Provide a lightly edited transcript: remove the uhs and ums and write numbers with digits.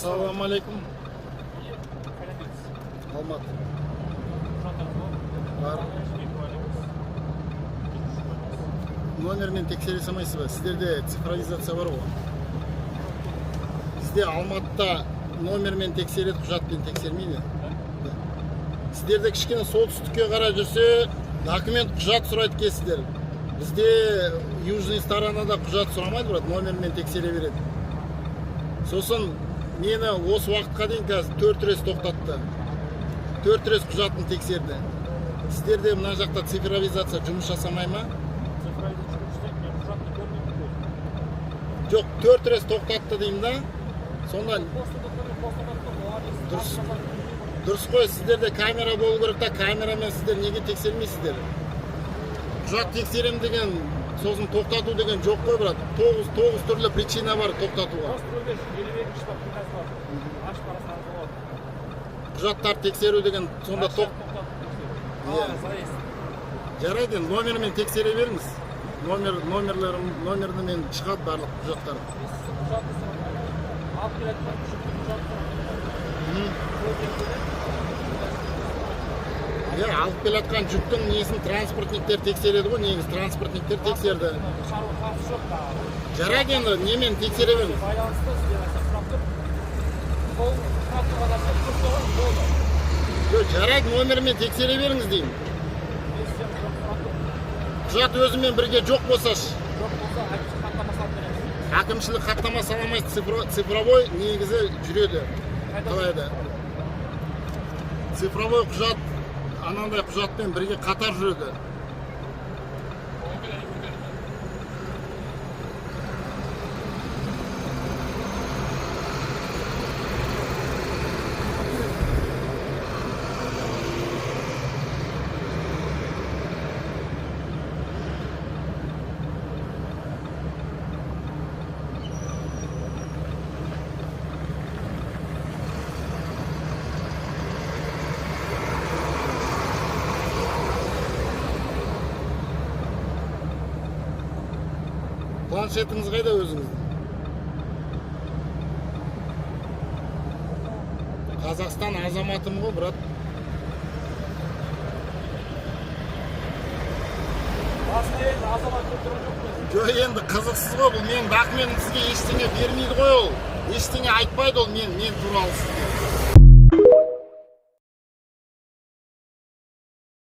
Assalamu alaikum. Алматы. Бар. Номермен тексере салмайсыз ба? Сіздерде цифровизация бар ғой. Сізде Алматыда номермен тексереді, құжатпен тексермейді. Сіздерде кішкене солтүстікке қарай жүрсе, документ құжат сұрайды кесіздер. Бізде южный сторонада құжат сұрамайды, брат, номермен тексере береді. Сосын мені осы уақытқа дейін қазір 4 рет тоқтатты. 4 рет құжатын тексерді. Сіздерде мына жақта цифровизация жұмыс жасамай ма? Жоқ, 4 рет тоқтатты деймін да. Сонда дұрыс қой, сіздерде камера болу керек та, камерамен сіздер неге тексермейсіздер? Құжат тексерем деген, сосын тоқтату деген жоқ қой, брат. 9 түрлі причина бар тоқтатуға. Құжаттар тексеру деген сонда жарайды, номермен тексере беріңіз. Номермен шығады барлық құжаттар. Алып келатқан жүктің несін транспортниктер тексереді ғой, негіз транспортниктер тексерді. Жарайды, енді немен тексере беріңіз. Жарайды, номермен тексере беріңіз деймін. Құжат өзімен бірге жоқ болсаш. Әкімшілік хаттама саламайсыз, цифровой негізі жүреді. Қалайда. Цифровой құжат, анандай құжатпен бірге қатар жүреді. Планшетіңіз қайда өзіңіздің? Қазақстан азаматым ғой, брат. Жоқ, енді қызықсыз ғой, бұл менің документім сізге ештеңе бермейді ғой ол. Ештеңе айтпайды ол мен туралы сізге.